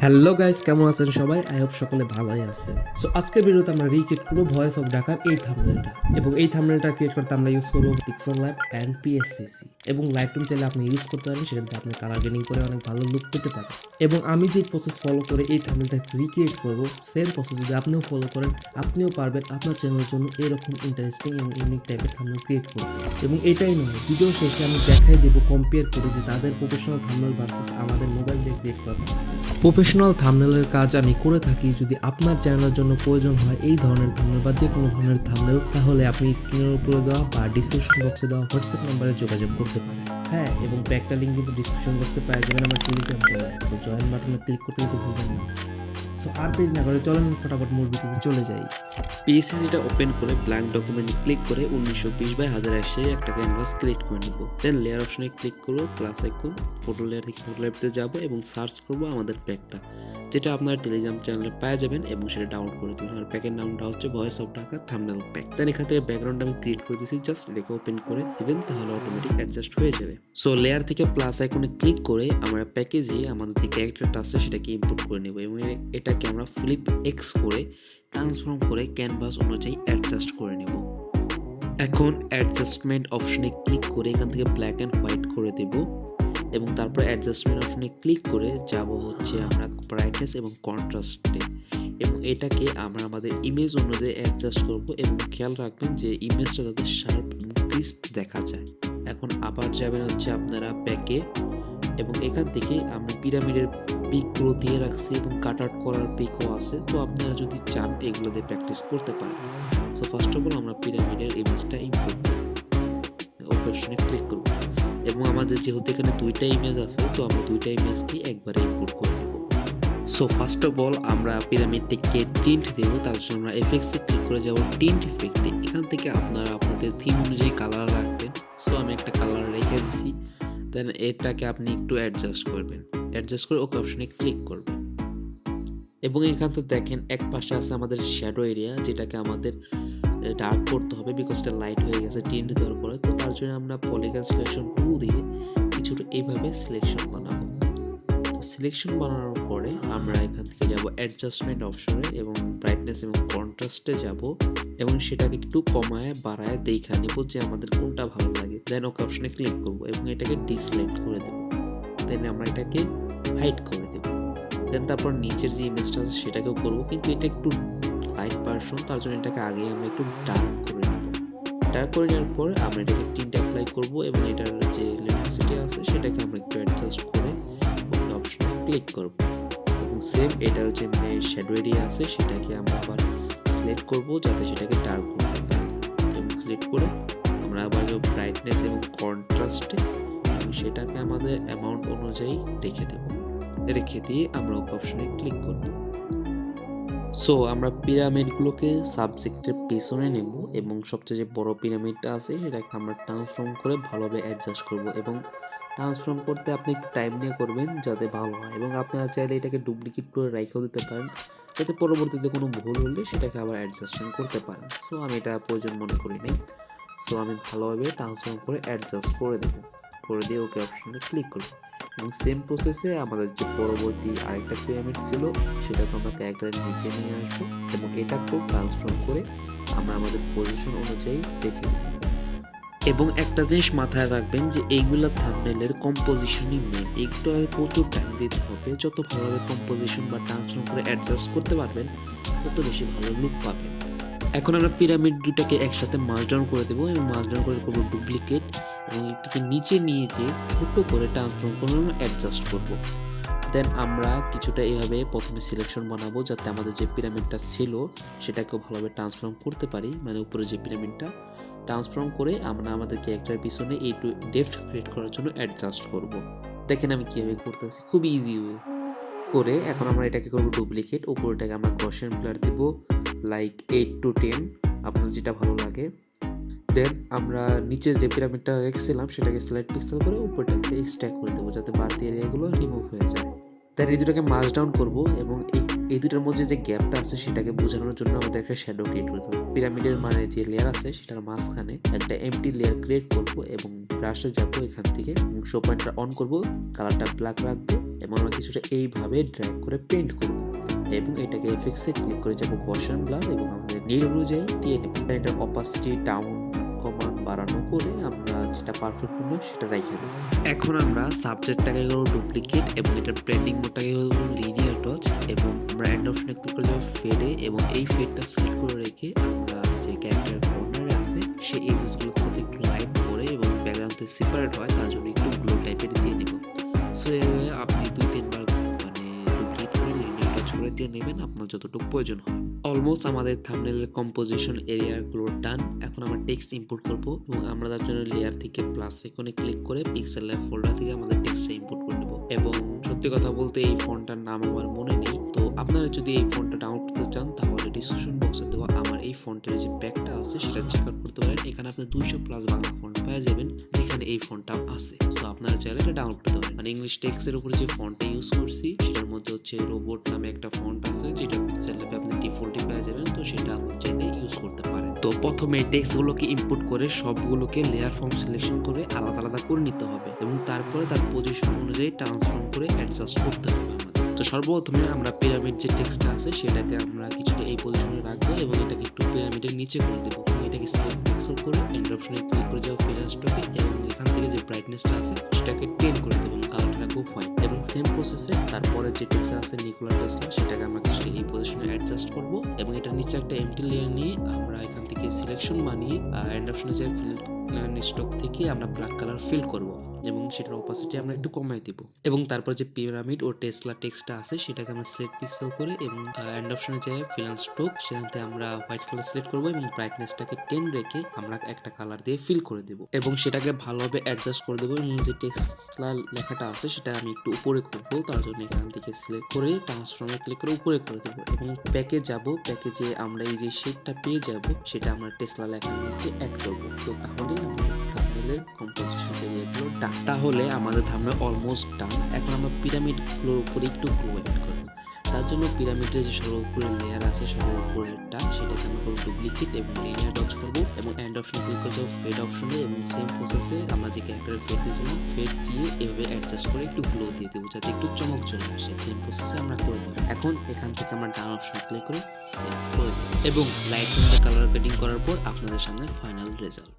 Hello guys, কেমন আছেন সবাই? আই হোপ সকলে ভালোই আছেন। সো আজকের ভিডিওতে আমরা রিক্রিয়েট করব ভয়েস অফ ঢাকার এই থাম্বনেলটা, এবং এই থাম্বনেলটা ক্রিয়েট করতে আমরা ইউজ করব পিক্সেল ল্যাব এন্ড পিএসসিসি, এবং লাইটরুম চাইলে আপনি ইউজ করতে পারেন। সেখানে আপনি কালার গ্রেডিং করে অনেক ভালো লুক পেতে পারেন। এবং আমি যে প্রসেস ফলো করে এই থাম্বনেলটা রিক্রিয়েট করব, সেম প্রসেস যদি আপনিও ফলো করেন, আপনিও পারবেন আপনার চ্যানেলের জন্য এরকম ইন্টারেস্টিং এবং ইউনিক টাইপের থাম্বনেল ক্রিয়েট করতে। এবং এটাই নয়, ভিডিও শেষে আমি দেখাই দেবো কম্পেয়ার করে যে তাদের প্রফেশনাল থাম্বনেল ভার্সেস আমাদের মোবাইল দিয়ে ক্রিয়েট করা প্রফেশনাল থাম্বনেলের কাজ আমি করে থাকি। যদি আপনার চ্যানেলের জন্য প্রয়োজন হয় এই ধরনের থাম্বনেল বা যে কোনো ধরনের থাম্বনেল, তাহলে আপনি স্ক্রিনের উপরে দেওয়া বা ডিসক্রিপশন বক্সে দেওয়া হোয়াটসঅ্যাপ নাম্বারে যোগাযোগ করতে পারেন। হ্যাঁ, এবং একটা লিঙ্ক কিন্তু ডিসক্রিপশন বক্সে পেয়ে যাবেন আমার টেলিগ্রাম চ্যানেল। তো জয়েন বাটনে ক্লিক করতে কিন্তু ভুলবেন না। সো আর দেরি না করে চলেন ফটাফট মূল ভিডিওতে চলে যাই। পিএসসিটা ওপেন করে ব্ল্যাঙ্ক ডকুমেন্টে ক্লিক করে 1920x1080 একটা ক্যানভাস ক্রিয়েট করে নিব। দেন লেয়ার অপশনে ক্লিক করব, প্লাস আইকন, ফটো লেয়ার থেকে ফটো লেয়ারতে যাব এবং সার্চ করব আমাদের প্যাকটা, যেটা আপনার টেলিগ্রাম চ্যানেলে পেয়ে যাবেন, এবং সেটা ডাউনলোড করে দেবেন। আর প্যাকের নামটা হচ্ছে voice of Dhaka thumbnail pack. Then এখান থেকে ব্যাকগ্রাউন্ড আমি ক্রিয়েট করে দিয়েছি, জাস্ট এটাকে ওপেন করে দিবেন, তাহলে অটোমেটিক অ্যাডজাস্ট হয়ে যাবে। সো লেয়ার থেকে প্লাস আইকনে ক্লিক করে আমরা প্যাকেজে আমাদের যে ক্যারেক্টারটা আছে সেটাকে ইম্পোর্ট করে নেব, এবং এটাকে আমরা ফ্লিপ এক্স করে ট্রান্সফর্ম করে ক্যানভাস অনুযায়ী অ্যাডজাস্ট করে নেব। এখন অ্যাডজাস্টমেন্ট অপশনে ক্লিক করে এখান থেকে ব্ল্যাক অ্যান্ড হোয়াইট করে দেব, এবং তারপর অ্যাডজাস্টমেন্ট অপশনে ক্লিক করে যাব হচ্ছে আমরা ব্রাইটনেস এবং কন্ট্রাস্টে, এবং এটাকে আমরা আমাদের ইমেজ অনুযায়ী অ্যাডজাস্ট করব, এবং খেয়াল রাখবেন যে ইমেজটা যাতে শার্প এবং ক্রিস্প দেখা যায়। এখন আবার যাবেন হচ্ছে আপনারা প্যাকে, এবং এখান থেকে আমি পিরামিডের পিকগুলো দিয়ে রাখছি এবং কাট আউট করার পিকও আছে। তো আপনারা যদি চান এগুলো দিয়ে প্র্যাকটিস করতে পারেন। সো ফার্স্ট অফ অল আমরা পিরামিডের ইমেজটা ইম্পোর্ট করব, অপশনে ক্লিক করব, এবং আমাদের যেহেতু এখানে দুইটা ইমেজ আছে, তো আমরা দুইটা ইমেজকে একবারে ইম্পোর্ট করে নেব। সো ফার্স্ট অফ অল আমরা পিরামিডটিকে টিন্ট দেবো, তার জন্য আমরা এফেক্টসে ক্লিক করে যাব টিন্ট ইফেক্টে। এখান থেকে আপনারা আপনাদের থিম অনুযায়ী কালার রাখবেন। সো আমি একটা কালার রেখে দিছি। দেন এটাকে আপনি একটু অ্যাডজাস্ট করবেন, অ্যাডজাস্ট করে ওকে অপশনে ক্লিক করবেন, এবং এখান থেকে দেখেন এক পাশে আছে আমাদের শ্যাডো এরিয়া, যেটাকে আমাদের ডার্ক করতে হবে, বিকজ এটা লাইট হয়ে গেছে টিন্ট দেওয়ার পরে। তো তার জন্য আমরা পলিগন সিলেকশন টুল দিয়ে কিছুটা এইভাবে সিলেকশন বানাবো। তো সিলেকশন বানানোর পরে আমরা এখান থেকে যাব অ্যাডজাস্টমেন্ট অপশনে, এবং ব্রাইটনেস এবং কন্ট্রাস্টে যাব, এবং সেটাকে একটু কমায় বাড়ায় দেখা নেব যে আমাদের কোনটা ভালো লাগে। দেন ওকে অপশনে ক্লিক করবো এবং এটাকে ডিসলেক্ট করে দেব। দেন আমরা এটাকে হাইড করে দেব। দেন তারপর নিচের যে ইমেজটা আছে সেটাকেও করবো, কিন্তু এটা একটু লাইট ভার্সন, তার জন্য এটাকে আগে আমরা একটু ডার্ক করে নেব। ডার্ক করে নেওয়ার পর আমরা এটাকে টিন্ট অ্যাপ্লাই করব, এবং এটার যে ইলেকট্রিসিটি আছে সেটাকে আমরা একটু অ্যাডজাস্ট করে ওকে অপশনে ক্লিক করব, এবং সেম এটার যে শ্যাডো এরিয়া আছে সেটাকে আমরা আবার সিলেক্ট করব যাতে সেটাকে ডার্ক করতে পারি, এবং সিলেক্ট করে আমরা আবার ব্রাইটনেস এবং কন্ট্রাস্টে সেটাকে আমাদের অ্যামাউন্ট অনুযায়ী রেখে দেব। রেখে দিয়ে আমরা ওকে অপশনে ক্লিক করব। সো আমরা পিরামিডগুলোকে সাবজেক্টের পেছনে নেব, এবং সবচেয়ে যে বড় পিরামিডটা আছে সেটাকে আমরা ট্রান্সফর্ম করে ভালোভাবে অ্যাডজাস্ট করব, এবং ট্রান্সফর্ম করতে আপনি একটু টাইম নিয়ে করবেন যাতে ভালো হয়, এবং আপনারা চাইলে এটাকে ডুপ্লিকেট করে রেখেও দিতে পারেন, যাতে পরবর্তীতে কোনো ভুল হলে সেটাকে আবার অ্যাডজাস্টমেন্ট করতে পারেন। সো আমি এটা প্রয়োজন মনে করি নাই। সো আমি ভালোভাবে ট্রান্সফর্ম করে অ্যাডজাস্ট করে দেবো, করে দিয়ে ওকে অপশনে ক্লিক করব, এবং সেম প্রসেসে আমাদের যে পরবর্তী আরেকটা পিরামিড ছিল সেটাকে আমরা ক্যারেক্টারের নিচে নিয়ে আসবো, এবং এটাকেও ট্রান্সফর্ম করে আমরা আমাদের পজিশন অনুযায়ী রেখে দেব। এবং একটা জিনিস মাথায় রাখবেন যে এইগুলা থাম্বনেলের কম্পোজিশনই মেন, একটু প্রচুর টাইম দিতে হবে। যত ভালোভাবে কম্পোজিশন বা ট্রান্সফর্ম করে অ্যাডজাস্ট করতে পারবেন তত বেশি ভালো লুক পাবেন। এখন আমরা পিরামিড দুটাকে একসাথে মার্জ ডাউন করে দেবো, এবং মার্জ ডাউন করে করবো ডুপ্লিকেট, এবং এটাকে নিচে নিয়ে যেয়ে ছোট করে ট্রান্সফর্ম করে অ্যাডজাস্ট করব। দেন আমরা কিছুটা এইভাবে প্রথমে সিলেকশন বানাবো যাতে আমাদের যে পিরামিডটা ছিল সেটাকেও ভালোভাবে ট্রান্সফর্ম করতে পারি, মানে উপরে যে পিরামিডটা ট্রান্সফর্ম করে আমরা আমাদের ক্যারেক্টারের পিছনে এই ডেপ্থ ক্রিয়েট করার জন্য অ্যাডজাস্ট করব। দেখেন আমি কীভাবে করতেছি, খুব ইজি ওয়ে করে। এখন আমরা এটাকে করবো ডুপ্লিকেট, উপরটাকে আমরা গসিয়ান ব্লার দিব লাইক 8 to 10, আপনার যেটা ভালো লাগে। দেন আমরা নিচে যে পিরামিডটা রেখেছিলাম সেটাকে স্লাইড পিক্সেল করে উপরটাকে স্ট্যাক করে দেবো যাতে বাড়তি এরিয়াগুলো রিমুভ হয়ে যায়। দেন এই দুটাকে মার্জ ডাউন করব এবং এই দুটার মধ্যে যে গ্যাপটা আছে সেটাকে বোঝানোর জন্য আমাদের একটা শ্যাডো ক্রিয়েট করতে হবে। পিরামিডের মানে যে লেয়ার আছে সেটার মাঝখানে একটা এমটি লেয়ার ক্রিয়েট করব এবং ব্রাশে যাব এখান থেকে শো পয়েন্টটা অন করব, কালারটা ব্ল্যাক রাখবো এবং আমরা কিছুটা এইভাবে ড্র্যাগ করে পেইন্ট করব এবং এটাকে এফেক্টসে ক্লিক করে যাব গসিয়ান ব্লার এবং আমাদের নিড অনুযায়ী দিয়ে নেব। এটার অপাসিটি ডাউন কমান বাড়ানো করে আমরা যেটা পারফেক্ট মনে হয় সেটা রেখে দেবো। এখন আমরা সাবজেক্টটাকে করবো ডুপ্লিকেট এবং এটার ব্লেন্ডিং মোডটাকে করবো লিনিয়ার টচ এবং আমরা এন্ড অপশনে ক্লিক করে যাবো ফেডে এবং এই ফেডটা সিলেক্ট করে রেখে আমরা যে ক্যারেক্টারের কর্নারে আছে সেই এজেসগুলোর সাথে একটু লাইট করে এবং ব্যাকগ্রাউন্ডে সেপারেট হয় তার জন্য একটু গ্লো টাইপের দিয়ে নেব। সো এভাবে আপনি 2-3 বার মানে ডুপ্লিকেট করে লিনিয়ার টাচ করে দিয়ে নেবেন আপনার যতটুকু প্রয়োজন হয়। অলমোস্ট আমাদের থাম্বনেলের কম্পোজিশন এরিয়াগুলো ডান। এখন আমরা টেক্সট ইম্পোর্ট করব এবং আমরা তার জন্য লেয়ার থেকে প্লাস আইকনে ক্লিক করে পিক্সেল ল্যাব ফোল্ডার থেকে আমাদের টেক্সটটা ইম্পোর্ট করে নেব। এবং সত্যি কথা বলতে এই ফন্টটার নাম আমার মনে নেই, তো আপনারা যদি এই ফন্টটা ডাউনলোড করতে চান তাহলে ডিসক্রিপশন বক্সে দেওয়া আমার এই ফন্টের যে প্যাকটা আছে সেটা চেক আউট করতে পারেন। এখানে আপনি 200+ বাংলা ফন্ট পেয়ে যাবেন যেখানে এই ফন্টটা আছে। সো আপনারা চাইলে এটা ডাউনলোড করতে পারেন। মানে ইংলিশ টেক্সটের উপরে যে ফন্টটা ইউজ করছি সেটার মধ্যে হচ্ছে রোবট নামে একটা ফন্ট আছে যেটা পিক্সেল ল্যাবে আপনি ডিফল্টই পেয়ে যাবেন, তো সেটা আপনি চাইলে ইউজ করতে পারেন। তো প্রথমে টেক্সটগুলোকে ইনপুট করে সবগুলোকে লেয়ার ফর্ম সিলেকশন করে আলাদা আলাদা করে নিতে হবে এবং তারপরে তার পজিশন অনুযায়ী ট্রান্সফর্ম করে অ্যাডজাস্ট করতে হবে আমাদের। তো সর্বপ্রথমে আমরা পিরামিড যে টেক্সটটা আছে সেটাকে আমরা কিছুটা এই পজিশনে রাখবো এবং এটাকে একটু পিরামিডের নিচে করে দেবো। এটাকে সিলেক্ট পিক্সেল করে এন্ড অপশনে ক্লিক করে যাবো ফিলার স্ট্রোকে এবং এখান থেকে যে ব্রাইটনেসটা আছে সেটাকে 10 করে দেবো এবং কালারটা রাখবো হোয়াইট এবং সেম প্রসেসে তারপরে যে টেক্সট আছে নিকোলা টেসলা সেটাকে আমরা কিছুটা এই পজিশনে অ্যাডজাস্ট করবো এবং এটার নিচে একটা এমটি লেয়ার নিয়ে আমরা এখান থেকে সিলেকশন বানিয়ে এন্ড অপশনে যে ফিল স্টক থেকে আমরা ব্ল্যাক কালার ফিল করব এবং সেটার অপাসিটি আমরা একটু কমাই দিব এবং তারপর যে পিরামিড ও টেসলা টেক্সটটা আছে সেটাকে আমরা সিলেক্ট পিক্সেল করে এবং এন্ড অপশনে যে ফিল এন্ড স্ট্রোক সেখান থেকে আমরা হোয়াইট কালার সিলেক্ট করব এবং ব্রাইটনেসটাকে 10 রেখে আমরা একটা কালার দিয়ে ফিল করে দেব এবং সেটাকে ভালোভাবে অ্যাডজাস্ট করে দেবো এবং যে টেক্সটলা লেখাটা আছে সেটা আমি একটু উপরে করবো, তার জন্য এখান থেকে সিলেক্ট করে ট্রান্সফর্মে ক্লিক করে উপরে করে দেবো এবং প্যাকে যাব। প্যাকেজে আমরা এই যে শেডটা পেয়ে যাব সেটা আমরা টেসলা লেখার নিচে অ্যাড করব। তো তাহলে আমাদের থাম্বনেলের কম্পোজিশন এরিয়াগুলো ডান। তাহলে আমাদের থাম্বনেল অলমোস্ট ডান। এখন আমরা পিরামিডগুলোর উপরে একটু গ্লো অ্যাড করব। তার জন্য পিরামিডের যে সর্বোপরের লেয়ার আছে সর্বোপরেরটা সেটাকে আমরা করবো ডুপ্লিকেট এবং লিনিয়ার টচ করব এবং এন্ড অপশন ক্লিক করে যাবো ফেড অপশনে এবং সেম প্রসেসে আমরা যে ক্যারেক্টারের ফেড দিয়েছিলাম ফেড দিয়ে এভাবে অ্যাডজাস্ট করে একটু গ্লো দিয়ে দেবো যাতে একটু চমক চলে আসে। সেম প্রসেসে আমরা করে দেবো। এখন এখান থেকে আমরা ডান অপশনে ক্লিক করে সেভ করে দেবো এবং লাইট কালার গ্রেডিং করার পর আপনাদের সামনে ফাইনাল রেজাল্ট।